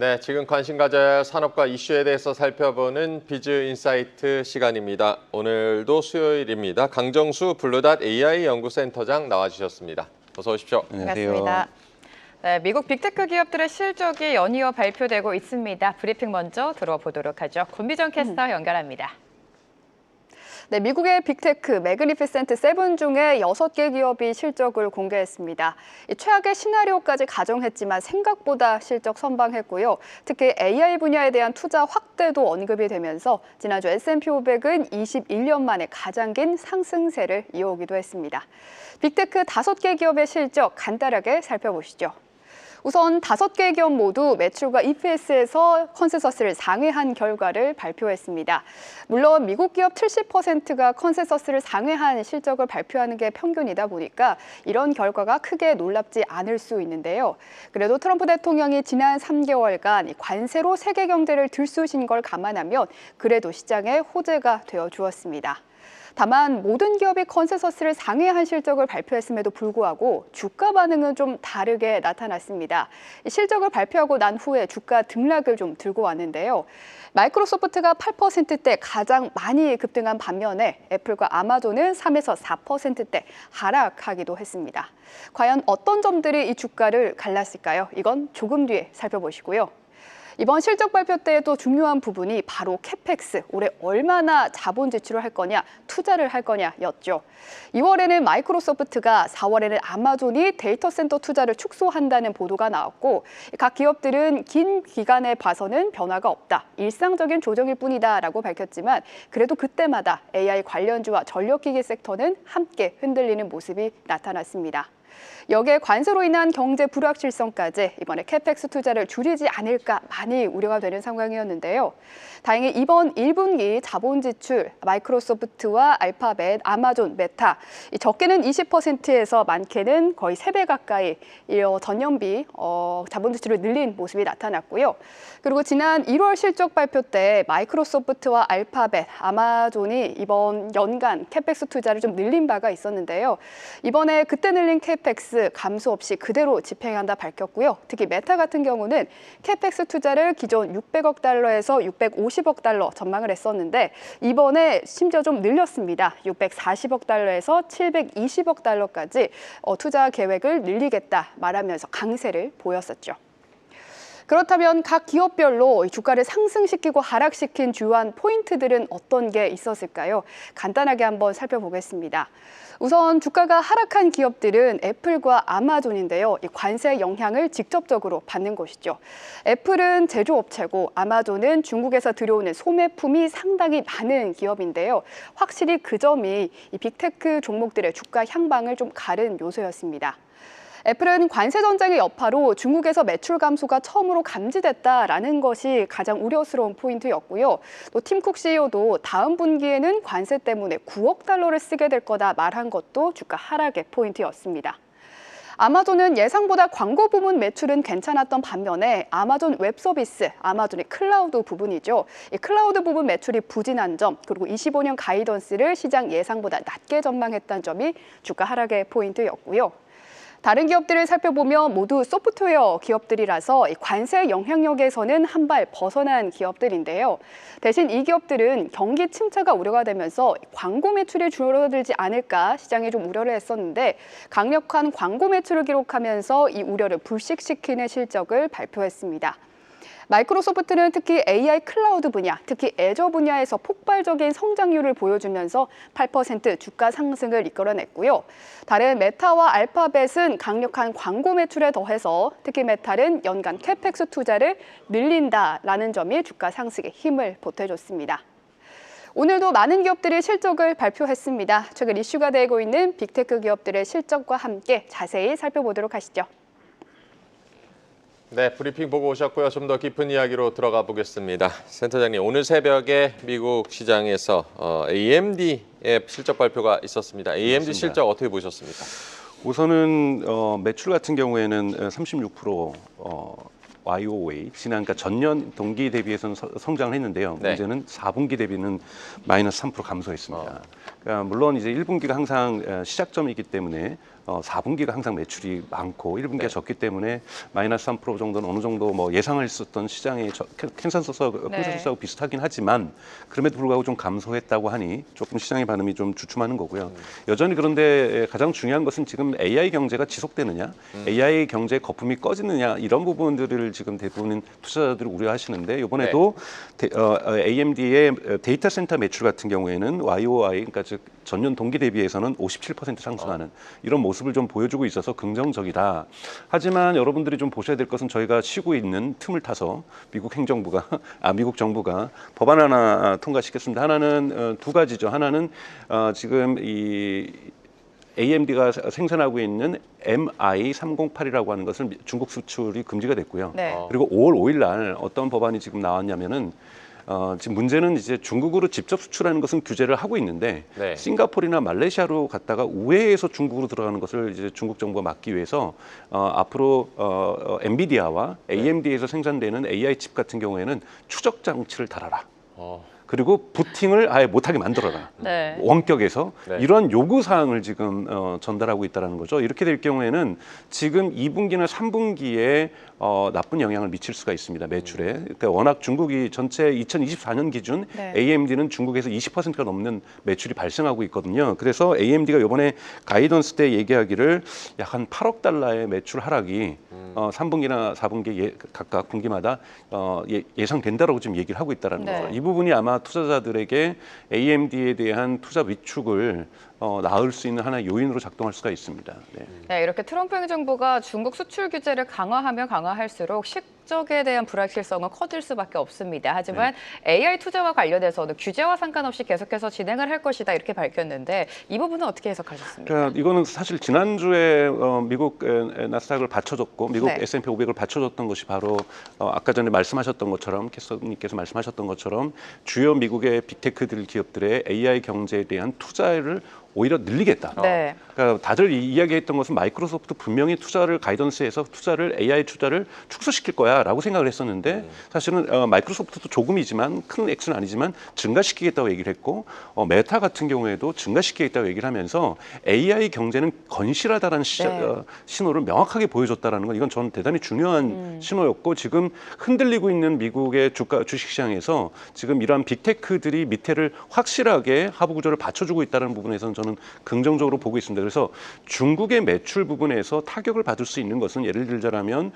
네, 지금 관심 가져야 할 산업과 이슈에 대해서 살펴보는 비즈 인사이트 시간입니다. 오늘도 수요일입니다. 강정수 블루닷 AI 연구센터장 나와주셨습니다. 어서 오십시오. 반갑습니다. 네, 미국 빅테크 기업들의 실적이 연이어 발표되고 있습니다. 브리핑 먼저 들어보도록 하죠. 권미정 캐스터 연결합니다. 네, 미국의 빅테크 매그니피센트 7 중에 6개 기업이 실적을 공개했습니다. 최악의 시나리오까지 가정했지만 생각보다 실적 선방했고요. 특히 AI 분야에 대한 투자 확대도 언급이 되면서 지난주 S&P 500은 21년 만에 가장 긴 상승세를 이어오기도 했습니다. 빅테크 5개 기업의 실적 간단하게 살펴보시죠. 우선 5개 기업 모두 매출과 EPS에서 컨센서스를 상회한 결과를 발표했습니다. 물론 미국 기업 70%가 컨센서스를 상회한 실적을 발표하는 게 평균이다 보니까 이런 결과가 크게 놀랍지 않을 수 있는데요. 그래도 트럼프 대통령이 지난 3개월간 관세로 세계 경제를 들쑤신 걸 감안하면 그래도 시장에 호재가 되어 주었습니다. 다만 모든 기업이 컨센서스를 상회한 실적을 발표했음에도 불구하고 주가 반응은 좀 다르게 나타났습니다. 실적을 발표하고 난 후에 주가 등락을 좀 들고 왔는데요. 마이크로소프트가 8%대 가장 많이 급등한 반면에 애플과 아마존은 3에서 4%대 하락하기도 했습니다. 과연 어떤 점들이 이 주가를 갈랐을까요? 이건 조금 뒤에 살펴보시고요. 이번 실적 발표 때 또 중요한 부분이 바로 캐펙스, 올해 얼마나 자본 지출을 할 거냐, 투자를 할 거냐였죠. 2월에는 마이크로소프트가, 4월에는 아마존이 데이터 센터 투자를 축소한다는 보도가 나왔고 각 기업들은 긴 기간에 봐서는 변화가 없다, 일상적인 조정일 뿐이다라고 밝혔지만 그래도 그때마다 AI 관련주와 전력기기 섹터는 함께 흔들리는 모습이 나타났습니다. 여기에 관세로 인한 경제 불확실성까지 이번에 캐펙스 투자를 줄이지 않을까 많이 우려가 되는 상황이었는데요. 다행히 이번 1분기 자본 지출 마이크로소프트와 알파벳, 아마존, 메타 적게는 20%에서 많게는 거의 3배 가까이 전년비 자본 지출을 늘린 모습이 나타났고요. 그리고 지난 1월 실적 발표 때 마이크로소프트와 알파벳, 아마존이 이번 연간 캐펙스 투자를 좀 늘린 바가 있었는데요. 이번에 그때 늘린 캐펙스 감소 없이 그대로 집행한다 밝혔고요. 특히 메타 같은 경우는 캐펙스 투자를 기존 600억 달러에서 650억 달러 전망을 했었는데 이번에 심지어 좀 늘렸습니다. 640억 달러에서 720억 달러까지 투자 계획을 늘리겠다 말하면서 강세를 보였었죠. 그렇다면 각 기업별로 주가를 상승시키고 하락시킨 주요한 포인트들은 어떤 게 있었을까요? 간단하게 한번 살펴보겠습니다. 우선 주가가 하락한 기업들은 애플과 아마존인데요. 이 관세 영향을 직접적으로 받는 것이죠. 애플은 제조업체고 아마존은 중국에서 들여오는 소매품이 상당히 많은 기업인데요. 확실히 그 점이 이 빅테크 종목들의 주가 향방을 좀 가른 요소였습니다. 애플은 관세 전쟁의 여파로 중국에서 매출 감소가 처음으로 감지됐다라는 것이 가장 우려스러운 포인트였고요. 또 팀 쿡 CEO도 다음 분기에는 관세 때문에 9억 달러를 쓰게 될 거다 말한 것도 주가 하락의 포인트였습니다. 아마존은 예상보다 광고 부문 매출은 괜찮았던 반면에 아마존 웹 서비스, 아마존의 클라우드 부분이죠. 이 클라우드 부분 매출이 부진한 점, 그리고 25년 가이던스를 시장 예상보다 낮게 전망했다는 점이 주가 하락의 포인트였고요. 다른 기업들을 살펴보면 모두 소프트웨어 기업들이라서 관세 영향력에서는 한 발 벗어난 기업들인데요. 대신 이 기업들은 경기 침체가 우려가 되면서 광고 매출이 줄어들지 않을까 시장이 좀 우려를 했었는데 강력한 광고 매출을 기록하면서 이 우려를 불식시키는 실적을 발표했습니다. 마이크로소프트는 특히 AI 클라우드 분야, 특히 애저 분야에서 폭발적인 성장률을 보여주면서 8% 주가 상승을 이끌어냈고요. 다른 메타와 알파벳은 강력한 광고 매출에 더해서 특히 메타는 연간 캐펙스 투자를 늘린다라는 점이 주가 상승에 힘을 보태줬습니다. 오늘도 많은 기업들이 실적을 발표했습니다. 최근 이슈가 되고 있는 빅테크 기업들의 실적과 함께 자세히 살펴보도록 하시죠. 네, 브리핑 보고 오셨고요. 좀 더 깊은 이야기로 들어가 보겠습니다. 센터장님, 오늘 새벽에 미국 시장에서 AMD의 실적 발표가 있었습니다. AMD 맞습니다. 실적 어떻게 보셨습니까? 우선은 매출 같은 경우에는 36% YOY 지난 그러니까 전년 동기 대비해서는 성장을 했는데요. 네. 문제는 4분기 대비는 마이너스 3% 감소했습니다. 그러니까 물론 이제 1분기가 항상 시작점이기 때문에 4분기가 항상 매출이 많고 1분기가 네. 적기 때문에 마이너스 3% 정도는 어느 정도 뭐 예상할 수 있었던 시장의 컨센서스하고 비슷하긴 하지만 그럼에도 불구하고 좀 감소했다고 하니 조금 시장의 반응이 좀 주춤하는 거고요. 여전히 그런데 가장 중요한 것은 지금 AI 경제가 지속되느냐, AI 경제의 거품이 꺼지느냐 이런 부분들을 지금 대부분 투자자들이 우려하시는데 이번에도 AMD의 데이터 센터 매출 같은 경우에는 YOY 그러니까 즉 전년 동기 대비해서는 57% 상승하는 이런 모습을 좀 보여주고 있어서 긍정적이다. 하지만 여러분들이 좀 보셔야 될 것은 저희가 쉬고 있는 틈을 타서 미국 정부가 법안 하나 통과시켰습니다. 하나는 두 가지죠. 하나는 지금 이 AMD가 생산하고 있는 MI308이라고 하는 것을 중국 수출이 금지가 됐고요. 네. 그리고 5월 5일 날 어떤 법안이 지금 나왔냐면은 지금 문제는 이제 중국으로 직접 수출하는 것은 규제를 하고 있는데 네. 싱가포르나 말레이시아로 갔다가 우회해서 중국으로 들어가는 것을 이제 중국 정부가 막기 위해서 앞으로 엔비디아와 AMD에서 생산되는 AI 칩 같은 경우에는 추적 장치를 달아라. 그리고 부팅을 아예 못하게 만들어라. 네. 원격에서 네. 이러한 요구 사항을 지금 전달하고 있다는 거죠. 이렇게 될 경우에는 지금 2분기나 3분기에 나쁜 영향을 미칠 수가 있습니다. 매출에. 그러니까 워낙 중국이 전체 2024년 기준 네. AMD는 중국에서 20%가 넘는 매출이 발생하고 있거든요. 그래서 AMD가 이번에 가이던스 때 얘기하기를 약 한 8억 달러의 매출 하락이 3분기나 4분기 각각 분기마다 예상된다라고 지금 얘기를 하고 있다는 네. 거죠. 이 부분이 아마 투자자들에게 AMD에 대한 투자 위축을 낳을 수 있는 하나의 요인으로 작동할 수가 있습니다. 네. 네, 이렇게 트럼프 행정부가 중국 수출 규제를 강화하면 강화할수록 실적에 대한 불확실성은 커질 수밖에 없습니다. 하지만 AI 투자와 관련해서는 규제와 상관없이 계속해서 진행을 할 것이다 이렇게 밝혔는데 이 부분은 어떻게 해석하셨습니까? 그러니까 이거는 사실 지난주에 미국 나스닥을 받쳐줬고 미국 네. S&P 500을 받쳐줬던 것이 바로 아까 전에 말씀하셨던 것처럼 캐스터님께서 말씀하셨던 것처럼 주요 미국의 빅테크들 기업들의 AI 경제에 대한 투자를 오히려 늘리겠다. 네. 그러니까 다들 이야기했던 것은 마이크로소프트 분명히 투자를 가이던스에서 AI 투자를 축소시킬 거야라고 생각을 했었는데 사실은 마이크로소프트도 조금이지만 큰 액수는 아니지만 증가시키겠다고 얘기를 했고 메타 같은 경우에도 증가시키겠다고 얘기를 하면서 AI 경제는 건실하다라는 신호를 명확하게 보여줬다라는 건 이건 저는 대단히 중요한 신호였고 지금 흔들리고 있는 미국의 주식시장에서 지금 이러한 빅테크들이 밑에를 확실하게 하부 구조를 받쳐주고 있다는 부분에서는 저는 긍정적으로 보고 있습니다. 그래서 중국의 매출 부분에서 타격을 받을 수 있는 것은 예를 들자면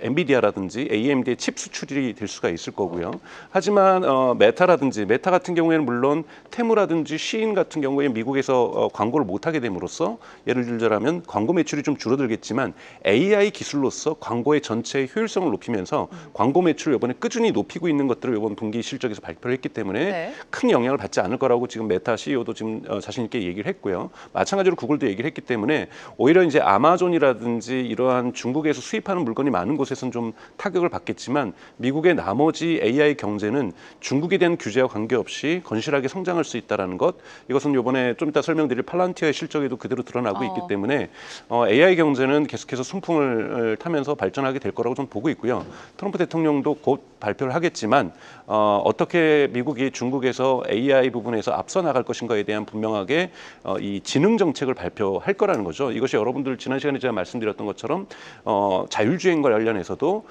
엔비디아라든지 AMD의 칩 수출이 될 수가 있을 거고요. 하지만 메타 같은 경우에는 물론 테무라든지 시인 같은 경우에 미국에서 광고를 못하게 됨으로써 예를 들자면 광고 매출이 좀 줄어들겠지만 AI 기술로서 광고의 전체 효율성을 높이면서 광고 매출을 이번에 꾸준히 높이고 있는 것들을 이번 분기 실적에서 발표를 했기 때문에 네. 큰 영향을 받지 않을 거라고 지금 메타 CEO도 지금 자신 있게 얘기를 했고요. 마찬가지로 구글도 얘기를 했기 때문에 오히려 이제 아마존이라든지 이러한 중국에서 수입하는 물건이 많은 곳에서는 좀 타격을 받겠지만 미국의 나머지 AI 경제는 중국에 대한 규제와 관계없이 건실하게 성장할 수 있다는 것 이것은 이번에 좀 이따 설명드릴 팔란티어의 실적에도 그대로 드러나고 있기 때문에 AI 경제는 계속해서 순풍을 타면서 발전하게 될 거라고 좀 보고 있고요. 트럼프 대통령도 곧 발표를 하겠지만 어떻게 미국이 중국에서 AI 부분에서 앞서 나갈 것인가에 대한 분명하게 이 지능 정책을 발표할 거라는 거죠. 이것이 여러분들 지난 시간에 제가 말씀드렸던 것처럼 자율주행과 관련해서도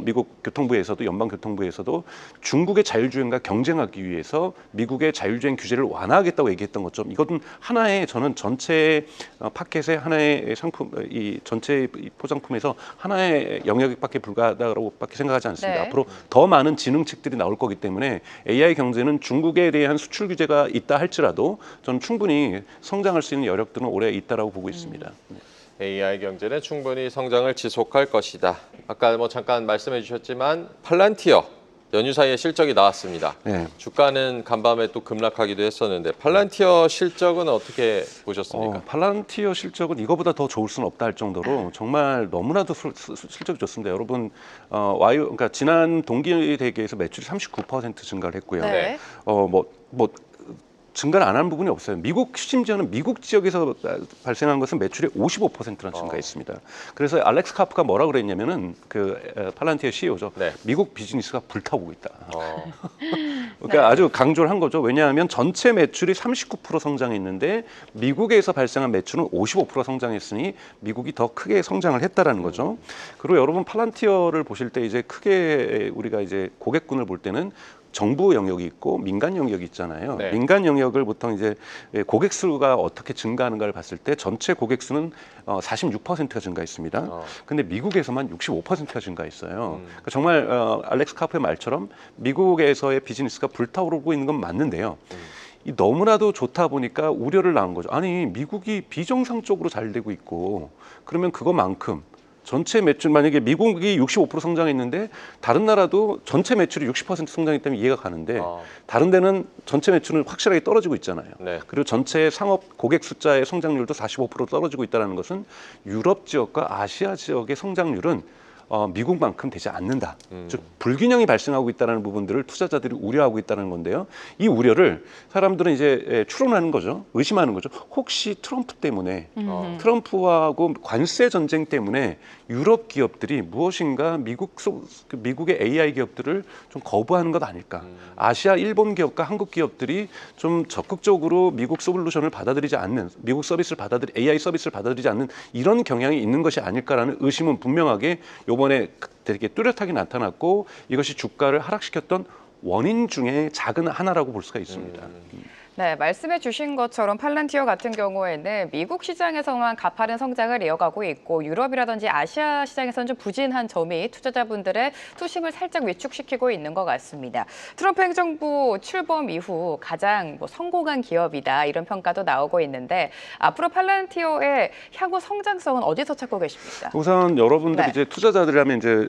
미국 교통부에서도 연방교통부에서도 중국의 자율주행과 경쟁하기 위해서 미국의 자율주행 규제를 완화하겠다고 얘기했던 것처럼 이것은 하나의 저는 전체 파켓의 하나의 상품 이 전체 포장품에서 하나의 영역밖에 불과하다고밖에 생각하지 않습니다. 네. 앞으로 더 많은 지능책들이 나올 거기 때문에 AI 경제는 중국에 대한 수출 규제가 있다 할지라도 저는 충분히 성장할 수 있는 여력들은 올해 있다라고 보고 있습니다. AI 경제는 충분히 성장을 지속할 것이다. 아까 뭐 잠깐 말씀해 주셨지만 팔란티어 연휴 사이에 실적이 나왔습니다. 네. 주가는 간밤에 또 급락하기도 했었는데 팔란티어 실적은 어떻게 보셨습니까? 팔란티어 실적은 이거보다 더 좋을 수는 없다 할 정도로 정말 너무나도 실적이 좋습니다. 여러분 그러니까 지난 동기 대비해서 매출이 39% 증가를 했고요. 네. 증가를 안 하는 부분이 없어요. 미국 심지어는 미국 지역에서 발생한 것은 매출의 55%나 증가했습니다. 그래서 알렉스 카프가 뭐라 그랬냐면은 팔란티어 CEO죠. 네. 미국 비즈니스가 불타오고 있다. 어. 그러니까 아주 강조를 한 거죠. 왜냐하면 전체 매출이 39% 성장했는데 미국에서 발생한 매출은 55% 성장했으니 미국이 더 크게 성장을 했다라는 거죠. 그리고 여러분 팔란티어를 보실 때 이제 크게 우리가 이제 고객군을 볼 때는 정부 영역이 있고 민간 영역이 있잖아요. 네. 민간 영역을 보통 이제 고객 수가 어떻게 증가하는가를 봤을 때 전체 고객 수는 46%가 증가했습니다. 근데 미국에서만 65%가 증가했어요. 그러니까 정말 알렉스 카프의 말처럼 미국에서의 비즈니스가 불타오르고 있는 건 맞는데요. 이 너무나도 좋다 보니까 우려를 낳은 거죠. 아니 미국이 비정상적으로 잘 되고 있고 그러면 그것만큼 전체 매출 만약에 미국이 65% 성장했는데 다른 나라도 전체 매출이 60% 성장했다면 이해가 가는데 다른 데는 전체 매출은 확실하게 떨어지고 있잖아요. 네. 그리고 전체 상업 고객 숫자의 성장률도 45% 떨어지고 있다는 것은 유럽 지역과 아시아 지역의 성장률은 미국만큼 되지 않는다. 즉 불균형이 발생하고 있다는 부분들을 투자자들이 우려하고 있다는 건데요. 이 우려를 사람들은 이제 추론하는 거죠. 의심하는 거죠. 혹시 트럼프 때문에 트럼프하고 관세 전쟁 때문에 유럽 기업들이 무엇인가 미국의 AI 기업들을 좀 거부하는 것 아닐까. 아시아 일본 기업과 한국 기업들이 좀 적극적으로 미국 솔루션을 받아들이지 않는 미국 AI 서비스를 받아들이지 않는 이런 경향이 있는 것이 아닐까라는 의심은 분명하게 이번에 되게 뚜렷하게 나타났고 이것이 주가를 하락시켰던 원인 중에 작은 하나라고 볼 수가 있습니다. 네, 말씀해 주신 것처럼 팔란티어 같은 경우에는 미국 시장에서만 가파른 성장을 이어가고 있고 유럽이라든지 아시아 시장에서는 좀 부진한 점이 투자자분들의 투심을 살짝 위축시키고 있는 것 같습니다. 트럼프 행정부 출범 이후 가장 성공한 기업이다 이런 평가도 나오고 있는데 앞으로 팔란티어의 향후 성장성은 어디서 찾고 계십니까? 우선 여러분들 네. 이제 투자자들이라면 이제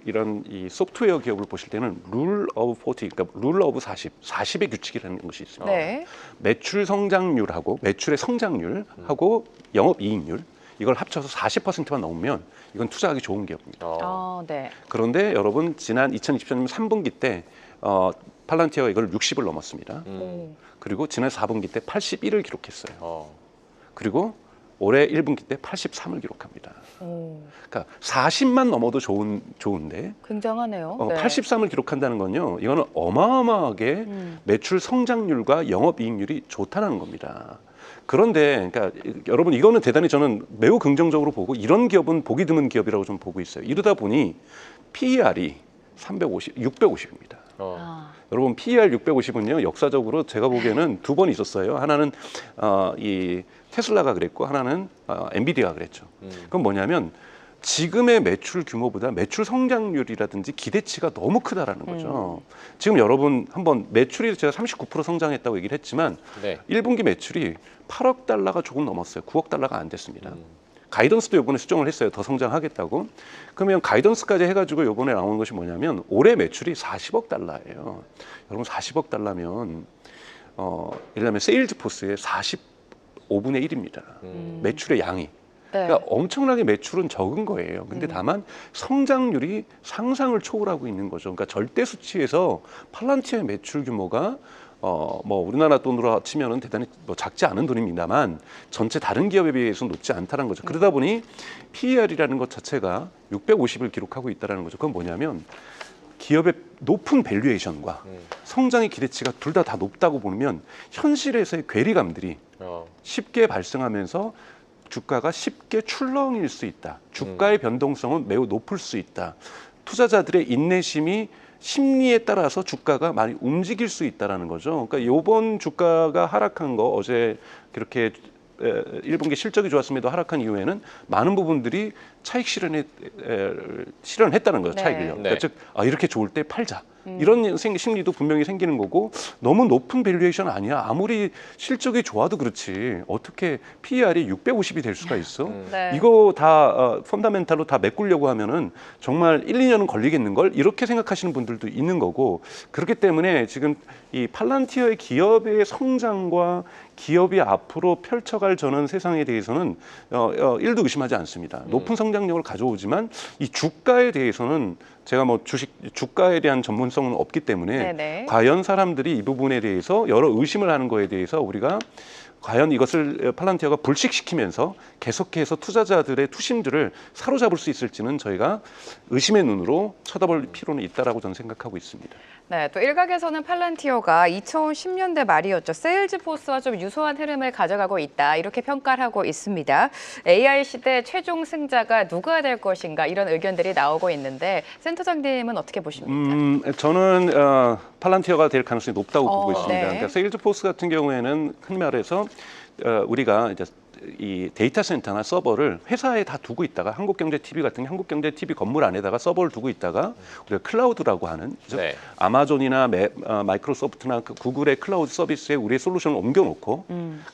이런 소프트웨어 기업을 보실 때는 룰 오브 40, 그러니까 룰 오브 40의 규칙이라는 것이 있습니다. 네. 매출 성장률하고 매출의 성장률하고 영업이익률 이걸 합쳐서 40%만 넘으면 이건 투자하기 좋은 기업입니다. 네. 그런데 여러분 지난 2024년 3분기 때 팔란티어가 이걸 60을 넘었습니다. 그리고 지난 4분기 때 81을 기록했어요. 그리고 올해 1분기 때 83을 기록합니다. 그러니까 40만 넘어도 좋은데 굉장하네요. 네. 83을 기록한다는 건요. 이거는 어마어마하게 매출 성장률과 영업이익률이 좋다는 겁니다. 그런데 그러니까 여러분 이거는 대단히 저는 매우 긍정적으로 보고 이런 기업은 보기 드문 기업이라고 좀 보고 있어요. 이러다 보니 PER이 650입니다. 여러분 PER 650은요 역사적으로 제가 보기에는 두 번 있었어요. 하나는 이 테슬라가 그랬고 하나는 엔비디아가 그랬죠. 그건 뭐냐면 지금의 매출 규모보다 매출 성장률이라든지 기대치가 너무 크다라는 거죠. 지금 여러분 한번 매출이 제가 39% 성장했다고 얘기를 했지만 네. 1분기 매출이 8억 달러가 조금 넘었어요. 9억 달러가 안 됐습니다. 가이던스도 이번에 수정을 했어요. 더 성장하겠다고. 그러면 가이던스까지 해가지고 이번에 나온 것이 뭐냐면 올해 매출이 40억 달러예요. 여러분 40억 달러면 예를 들면 세일즈포스의 45분의 1입니다. 매출의 양이. 네. 그러니까 엄청나게 매출은 적은 거예요. 근데 다만 성장률이 상상을 초월하고 있는 거죠. 그러니까 절대 수치에서 팔란티어의 매출 규모가 우리나라 돈으로 치면은 대단히 작지 않은 돈입니다만 전체 다른 기업에 비해서 높지 않다는 거죠. 그러다 보니 PER이라는 것 자체가 650을 기록하고 있다는 거죠. 그건 뭐냐면 기업의 높은 밸류에이션과 성장의 기대치가 둘 다 높다고 보면 현실에서의 괴리감들이 쉽게 발생하면서 주가가 쉽게 출렁일 수 있다. 주가의 변동성은 매우 높을 수 있다. 투자자들의 인내심이 심리에 따라서 주가가 많이 움직일 수 있다는 거죠. 그러니까 이번 주가가 하락한 거 어제 그렇게 1분기 실적이 좋았음에도 하락한 이후에는 많은 부분들이 차익 실현했다는 거죠. 네. 차익을요. 네. 그러니까 즉 이렇게 좋을 때 팔자. 이런 심리도 분명히 생기는 거고 너무 높은 밸류에이션 아니야. 아무리 실적이 좋아도 그렇지. 어떻게 PER이 650이 될 수가 있어? 네. 이거 다 펀다멘탈로 다 메꾸려고 하면은 정말 1, 2년은 걸리겠는 걸 이렇게 생각하시는 분들도 있는 거고 그렇기 때문에 지금 이 팔란티어의 기업의 성장과 기업이 앞으로 펼쳐갈 저는 세상에 대해서는 1도 의심하지 않습니다. 높은 성장력을 가져오지만 이 주가에 대해서는 제가 뭐 주가에 대한 전문성은 없기 때문에 네네. 과연 사람들이 이 부분에 대해서 여러 의심을 하는 거에 대해서 우리가 과연 이것을 팔란티어가 불식시키면서 계속해서 투자자들의 투심들을 사로잡을 수 있을지는 저희가 의심의 눈으로 쳐다볼 필요는 있다라고 저는 생각하고 있습니다. 네, 또 일각에서는 팔란티어가 2010년대 말이었죠. 세일즈포스와 좀 유사한 흐름을 가져가고 있다. 이렇게 평가를 하고 있습니다. AI 시대 최종 승자가 누가 될 것인가 이런 의견들이 나오고 있는데 센터장님은 어떻게 보십니까? 저는 팔란티어가 될 가능성이 높다고 보고 있습니다. 네. 그러니까 세일즈포스 같은 경우에는 흔히 말해서 우리가 이제 이 데이터 센터나 서버를 회사에 다 두고 있다가 한국경제TV 같은 한국경제TV 건물 안에다가 서버를 두고 있다가 우리가 클라우드라고 하는 즉 네. 아마존이나 마이크로소프트나 구글의 클라우드 서비스에 우리의 솔루션을 옮겨놓고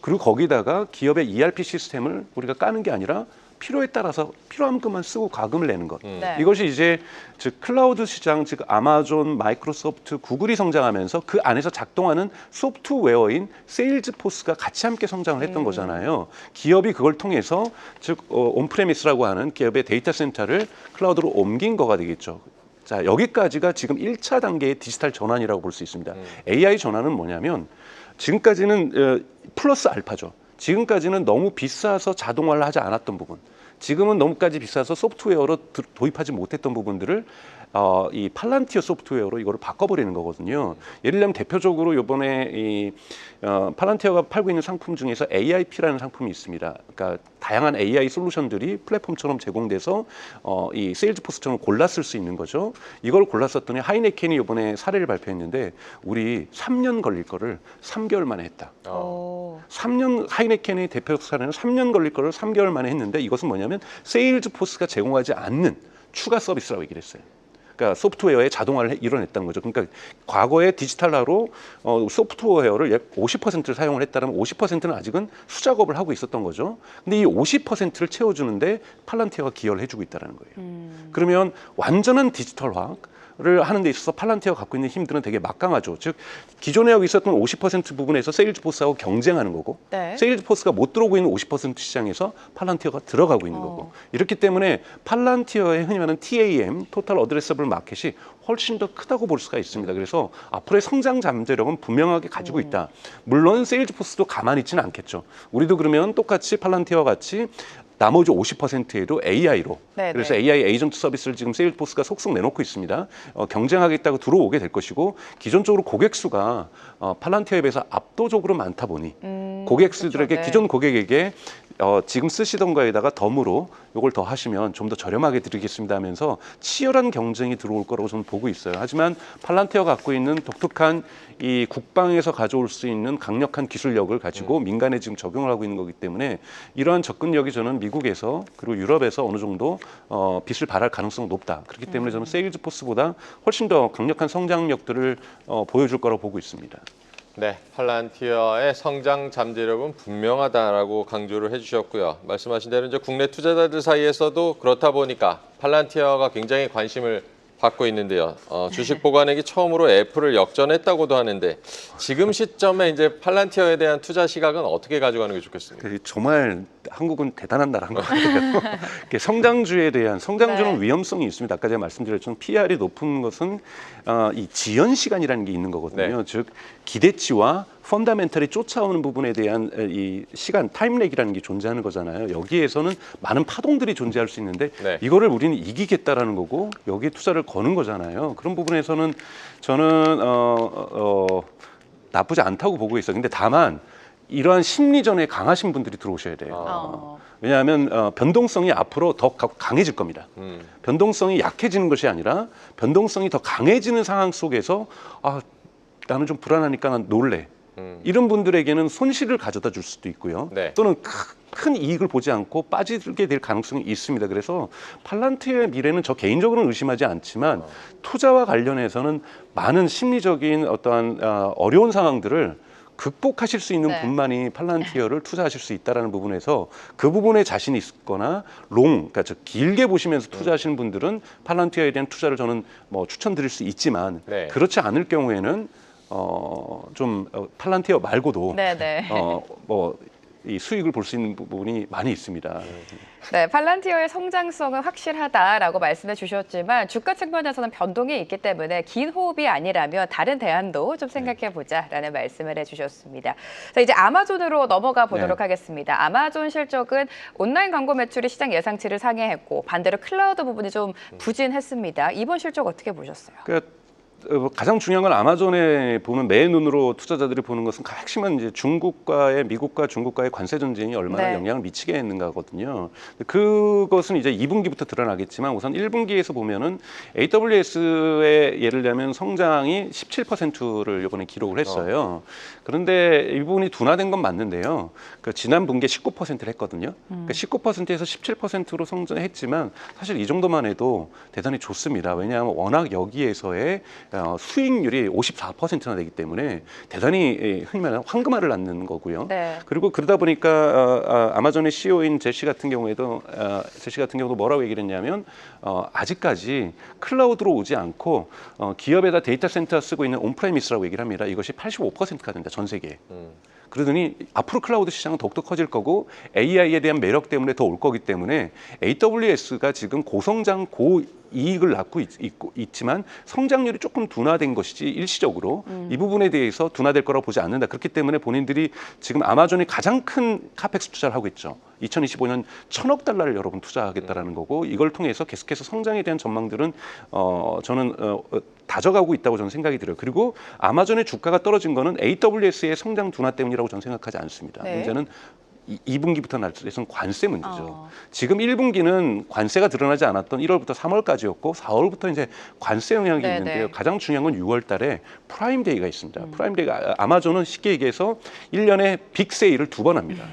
그리고 거기다가 기업의 ERP 시스템을 우리가 까는 게 아니라 필요에 따라서 필요한 것만 쓰고 과금을 내는 것. 네. 이것이 이제 즉 클라우드 시장, 즉 아마존, 마이크로소프트, 구글이 성장하면서 그 안에서 작동하는 소프트웨어인 세일즈포스가 같이 함께 성장을 했던 거잖아요. 기업이 그걸 통해서 즉 온프레미스라고 하는 기업의 데이터 센터를 클라우드로 옮긴 거가 되겠죠. 자, 여기까지가 지금 1차 단계의 디지털 전환이라고 볼 수 있습니다. AI 전환은 뭐냐면 지금까지는 플러스 알파죠. 지금까지는 너무 비싸서 자동화를 하지 않았던 부분, 지금은 너무까지 비싸서 소프트웨어로 도입하지 못했던 부분들을 이 팔란티어 소프트웨어로 이거를 바꿔버리는 거거든요. 예를 들면 대표적으로 이번에 이 팔란티어가 팔고 있는 상품 중에서 AIP라는 상품이 있습니다. 그러니까 다양한 AI 솔루션들이 플랫폼처럼 제공돼서 이 세일즈포스처럼 골랐을 수 있는 거죠. 이걸 골랐었더니 하이네켄이 이번에 사례를 발표했는데 우리 3년 걸릴 거를 3개월 만에 했다. 3년 하이네켄의 대표 사례는 3년 걸릴 거를 3개월 만에 했는데 이것은 뭐냐면 세일즈포스가 제공하지 않는 추가 서비스라고 얘기를 했어요. 그러니까 소프트웨어의 자동화를 이뤄냈다는 거죠. 그러니까 과거에 디지털화로 소프트웨어를 약 50%를 사용을 했다면 50%는 아직은 수작업을 하고 있었던 거죠. 근데 이 50%를 채워주는데 팔란티어가 기여를 해주고 있다는 거예요. 그러면 완전한 디지털화를 하는 데 있어서 팔란티어가 갖고 있는 힘들은 되게 막강하죠. 즉 기존에 하고 있었던 50% 부분에서 세일즈포스하고 경쟁하는 거고 네. 세일즈포스가 못 들어오고 있는 50% 시장에서 팔란티어가 들어가고 있는 거고 이렇기 때문에 팔란티어의 흔히 말하는 TAM, 토탈 어드레서블 마켓이 훨씬 더 크다고 볼 수가 있습니다. 그래서 앞으로의 성장 잠재력은 분명하게 가지고 있다. 물론 세일즈포스도 가만히 있지는 않겠죠. 우리도 그러면 똑같이 팔란티어와 같이 나머지 50%에도 AI로 네네. 그래서 AI 에이전트 서비스를 지금 세일즈포스가 속속 내놓고 있습니다. 경쟁하겠다고 들어오게 될 것이고 기존적으로 고객 수가 팔란티어에 비해서 압도적으로 많다 보니 고객수들에게 그렇죠. 네. 기존 고객에게 지금 쓰시던 거에다가 덤으로 이걸 더 하시면 좀 더 저렴하게 드리겠습니다 하면서 치열한 경쟁이 들어올 거라고 저는 보고 있어요. 하지만 팔란티어가 갖고 있는 독특한 이 국방에서 가져올 수 있는 강력한 기술력을 가지고 민간에 지금 적용을 하고 있는 거기 때문에 이러한 접근력이 저는 미국에서 그리고 유럽에서 어느 정도 빛을 발할 가능성은 높다. 그렇기 때문에 저는 세일즈포스보다 훨씬 더 강력한 성장력들을 보여줄 거라고 보고 있습니다. 네, 팔란티어의 성장 잠재력은 분명하다라고 강조를 해주셨고요. 말씀하신 대로 이제 국내 투자자들 사이에서도 그렇다 보니까 팔란티어가 굉장히 관심을 받고 있는데요. 주식 보관액이 처음으로 애플을 역전했다고도 하는데 지금 시점에 이제 팔란티어에 대한 투자 시각은 어떻게 가져가는 게 좋겠습니까? 정말 한국은 대단한 나라인 것 같아요. 성장주에 대한 성장주는 네. 위험성이 있습니다. 아까 제가 말씀드렸지만 PR이 높은 것은 이 지연 시간이라는 게 있는 거거든요. 네. 즉 기대치와 펀다멘털이 쫓아오는 부분에 대한 이 시간 타임렉이라는 게 존재하는 거잖아요. 여기에서는 많은 파동들이 존재할 수 있는데 네. 이거를 우리는 이기겠다라는 거고 여기에 투자를 거는 거잖아요. 그런 부분에서는 저는 나쁘지 않다고 보고 있어요. 근데 다만 이러한 심리전에 강하신 분들이 들어오셔야 돼요. 왜냐하면 변동성이 앞으로 더 강해질 겁니다. 변동성이 약해지는 것이 아니라 변동성이 더 강해지는 상황 속에서 나는 좀 불안하니까 난 놀래. 이런 분들에게는 손실을 가져다 줄 수도 있고요. 네. 또는 큰 이익을 보지 않고 빠지게 될 가능성이 있습니다. 그래서 팔란티어의 미래는 저 개인적으로는 의심하지 않지만 투자와 관련해서는 많은 심리적인 어떠한 어려운 상황들을 극복하실 수 있는 네. 분만이 팔란티어를 투자하실 수 있다는 부분에서 그 부분에 자신이 있거나 그러니까 길게 보시면서 투자하시는 분들은 팔란티어에 대한 투자를 저는 뭐 추천드릴 수 있지만 네. 그렇지 않을 경우에는 팔란티어 말고도 네네. 이 수익을 볼 수 있는 부분이 많이 있습니다. 네, 팔란티어의 성장성은 확실하다라고 말씀해 주셨지만 주가 측면에서는 변동이 있기 때문에 긴 호흡이 아니라면 다른 대안도 좀 생각해 보자라는 말씀을 해주셨습니다. 자, 이제 아마존으로 넘어가 보도록 하겠습니다. 아마존 실적은 온라인 광고 매출이 시장 예상치를 상회했고 반대로 클라우드 부분이 좀 부진했습니다. 이번 실적 어떻게 보셨어요? 가장 중요한 건 아마존에 보는 매 눈으로 투자자들이 보는 것은 핵심은 이제 미국과 중국과의 관세 전쟁이 얼마나 네. 영향을 미치게 했는가거든요. 그것은 이제 2분기부터 드러나겠지만 우선 1분기에서 보면은 AWS의 예를 들면 성장이 17%를 이번에 기록을 했어요. 그런데 이 부분이 둔화된 건 맞는데요. 지난 분기에 19%를 했거든요. 19%에서 17%로 성장했지만 사실 이 정도만 해도 대단히 좋습니다. 왜냐하면 워낙 여기에서의 수익률이 54%나 되기 때문에 대단히 흔히 말하는 황금알을 낳는 거고요. 네. 그리고 그러다 보니까 아마존의 CEO인 제시 같은 경우도 뭐라고 얘기를 했냐면 아직까지 클라우드로 오지 않고 기업에다 데이터 센터 쓰고 있는 온프레미스라고 얘기를 합니다. 이것이 85%가 된다, 전 세계에. 그러더니 앞으로 클라우드 시장은 더욱더 커질 거고 AI에 대한 매력 때문에 더 올 거기 때문에 AWS가 지금 고성장 고이익을 낳고 있지만 성장률이 조금 둔화된 것이지 일시적으로 이 부분에 대해서 둔화될 거라고 보지 않는다. 그렇기 때문에 본인들이 지금 아마존이 가장 큰 카펙스 투자를 하고 있죠. 2025년 1,000억 달러를 여러분 투자하겠다라는 거고 이걸 통해서 계속해서 성장에 대한 전망들은 저는 다져가고 있다고 저는 생각이 들어요. 그리고 아마존의 주가가 떨어진 거는 AWS의 성장 둔화 때문이라고 저는 생각하지 않습니다. 네. 문제는 2분기부터 날수에서는 관세 문제죠. 지금 1분기는 관세가 드러나지 않았던 1월부터 3월까지였고 4월부터 이제 관세 영향이 네네. 있는데요. 가장 중요한 건 6월 달에 프라임데이가 있습니다. 프라임데이가 아마존은 쉽게 얘기해서 1년에 빅 세일을 2번 합니다.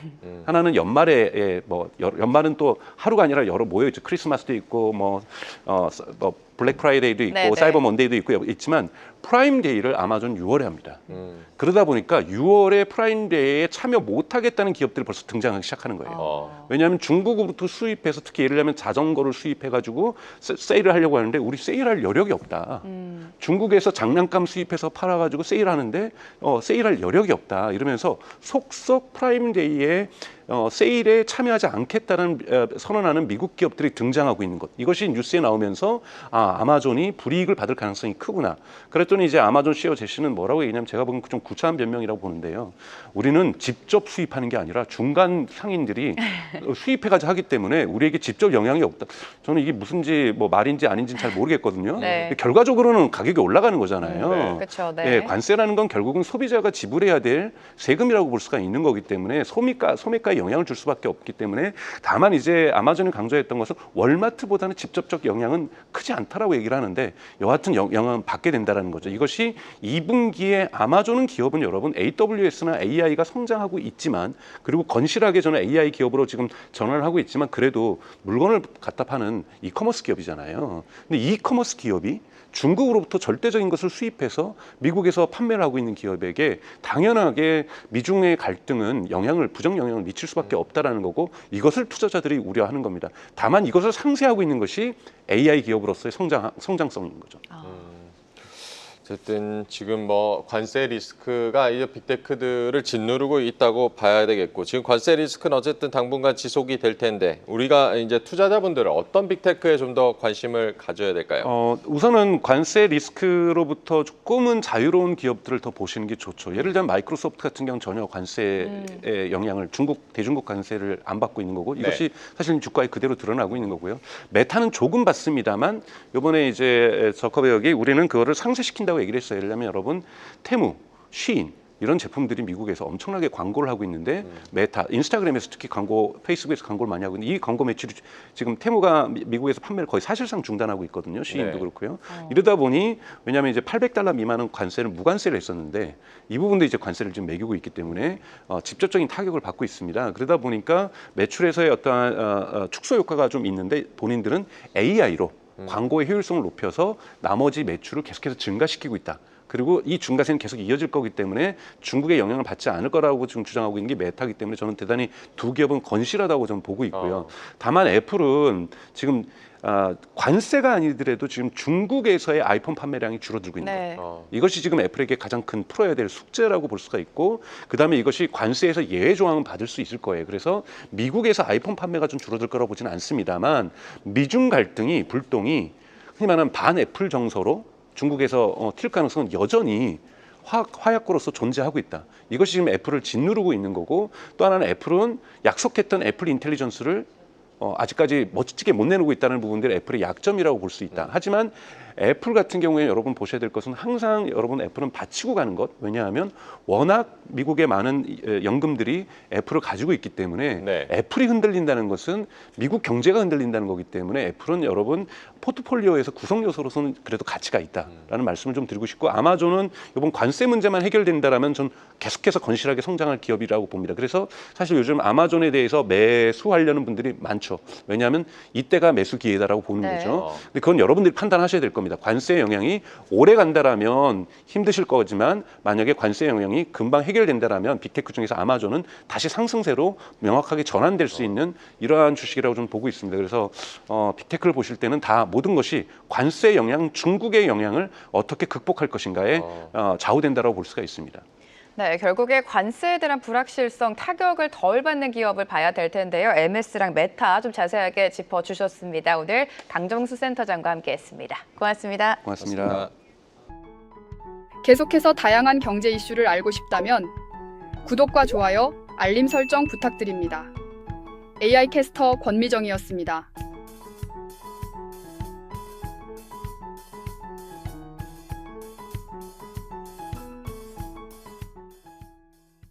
하나는 연말에 연말은 또 하루가 아니라 여러 모여 있죠. 크리스마스도 있고 블랙 프라이데이도 있고 네네. 사이버 먼데이도 있지만 프라임데이를 아마존 6월에 합니다. 그러다 보니까 6월에 프라임데이에 참여 못하겠다는 기업들이 벌써 등장하기 시작하는 거예요. 왜냐하면 중국으로부터 수입해서 특히 예를 들면 자전거를 수입해가지고 세일을 하려고 하는데 우리 세일할 여력이 없다. 중국에서 장난감 수입해서 팔아가지고 세일하는데 세일할 여력이 없다. 이러면서 속속 프라임데이에 세일에 참여하지 않겠다는 선언하는 미국 기업들이 등장하고 있는 것. 이것이 뉴스에 나오면서 아마존이 불이익을 받을 가능성이 크구나. 그랬더니 이제 아마존 CEO 제시는 뭐라고 얘기냐면 제가 보기엔 좀 구차한 변명이라고 보는데요. 우리는 직접 수입하는 게 아니라 중간 상인들이 수입해가지고 하기 때문에 우리에게 직접 영향이 없다. 저는 이게 무슨지 말인지 아닌지는 잘 모르겠거든요. 네. 결과적으로는 가격이 올라가는 거잖아요. 그렇죠. 네. 예, 관세라는 건 결국은 소비자가 지불해야 될 세금이라고 볼 수가 있는 거기 때문에 소매가에 영향을 줄 수밖에 없기 때문에 다만 이제 아마존이 강조했던 것은 월마트보다는 직접적 영향은 크지 않다라고 얘기를 하는데 여하튼 영향은 받게 된다라는 거죠. 이것이 2분기에 아마존은 기업은 여러분 AWS나 AI가 성장하고 있지만 그리고 건실하게 저는 AI 기업으로 지금 전환을 하고 있지만 그래도 물건을 갖다 파는 이커머스 기업이잖아요. 근데 이커머스 기업이 중국으로부터 절대적인 것을 수입해서 미국에서 판매를 하고 있는 기업에게 당연하게 미중의 갈등은 부정 영향을 미칠 수밖에 없다라는 거고 이것을 투자자들이 우려하는 겁니다. 다만 이것을 상쇄하고 있는 것이 AI 기업으로서의 성장성인 거죠. 어쨌든 지금 관세 리스크가 이제 빅테크들을 짓누르고 있다고 봐야 되겠고 지금 관세 리스크는 어쨌든 당분간 지속이 될 텐데 우리가 이제 투자자분들은 어떤 빅테크에 좀 더 관심을 가져야 될까요? 우선은 관세 리스크로부터 조금은 자유로운 기업들을 더 보시는 게 좋죠. 예를 들면 마이크로소프트 같은 경우는 전혀 관세의 영향을 대중국 관세를 안 받고 있는 거고 이것이 사실 주가에 그대로 드러나고 있는 거고요. 메타는 조금 받습니다만 이번에 이제 저커버역이 우리는 그거를 상쇄시킨다고 얘기를 했어요. 예를 들면 여러분 테무, 쉬인 이런 제품들이 미국에서 엄청나게 광고를 하고 있는데 메타, 인스타그램에서 특히 페이스북에서 광고를 많이 하고 있는데 이 광고 매출이 지금 테무가 미국에서 판매를 거의 사실상 중단하고 있거든요. 쉬인도 그렇고요. 이러다 보니 왜냐하면 이제 $800 미만은 관세를 무관세를 했었는데 이 부분도 이제 관세를 지금 매기고 있기 때문에 직접적인 타격을 받고 있습니다. 그러다 보니까 매출에서의 어떠한 축소 효과가 좀 있는데 본인들은 AI로 광고의 효율성을 높여서 나머지 매출을 계속해서 증가시키고 있다. 그리고 이 중과세는 계속 이어질 거기 때문에 중국의 영향을 받지 않을 거라고 지금 주장하고 있는 게 메타이기 때문에 저는 대단히 두 기업은 건실하다고 저는 보고 있고요. 다만 애플은 지금 관세가 아니더라도 지금 중국에서의 아이폰 판매량이 줄어들고 있는 거예요. 네. 이것이 지금 애플에게 가장 큰 풀어야 될 숙제라고 볼 수가 있고, 그다음에 이것이 관세에서 예외 조항은 받을 수 있을 거예요. 그래서 미국에서 아이폰 판매가 좀 줄어들 거라고 보지는 않습니다만 미중 갈등이 불똥이 흔히 말하는 반 애플 정서로 중국에서 튈 가능성은 여전히 화약고로서 존재하고 있다. 이것이 지금 애플을 짓누르고 있는 거고, 또 하나는 애플은 약속했던 애플 인텔리전스를 아직까지 멋지게 못 내놓고 있다는 부분들이 애플의 약점이라고 볼 수 있다. 하지만 애플 같은 경우에 여러분 보셔야 될 것은 항상 여러분 애플은 바치고 가는 것. 왜냐하면 워낙 미국의 많은 연금들이 애플을 가지고 있기 때문에 네. 애플이 흔들린다는 것은 미국 경제가 흔들린다는 거기 때문에 애플은 여러분 포트폴리오에서 구성 요소로서는 그래도 가치가 있다라는 말씀을 좀 드리고 싶고, 아마존은 이번 관세 문제만 해결된다라면 전 계속해서 건실하게 성장할 기업이라고 봅니다. 그래서 사실 요즘 아마존에 대해서 매수하려는 분들이 많죠. 왜냐하면 이때가 매수 기회다라고 보는 네. 거죠. 근데 그건 여러분들이 판단하셔야 될 겁니다. 관세 영향이 오래 간다라면 힘드실 거지만 만약에 관세 영향이 금방 해결된다라면 빅테크 중에서 아마존은 다시 상승세로 명확하게 전환될 수 있는 이러한 주식이라고 좀 보고 있습니다. 그래서 빅테크를 보실 때는 다 모든 것이 관세 영향, 중국의 영향을 어떻게 극복할 것인가에 좌우된다라고 볼 수가 있습니다. 네, 결국에 관세에 대한 불확실성, 타격을 덜 받는 기업을 봐야 될 텐데요. MS랑 메타 좀 자세하게 짚어주셨습니다. 오늘 강정수 센터장과 함께했습니다. 고맙습니다. 고맙습니다. 계속해서 다양한 경제 이슈를 알고 싶다면 구독과 좋아요, 알림 설정 부탁드립니다. AI 캐스터 권미정이었습니다.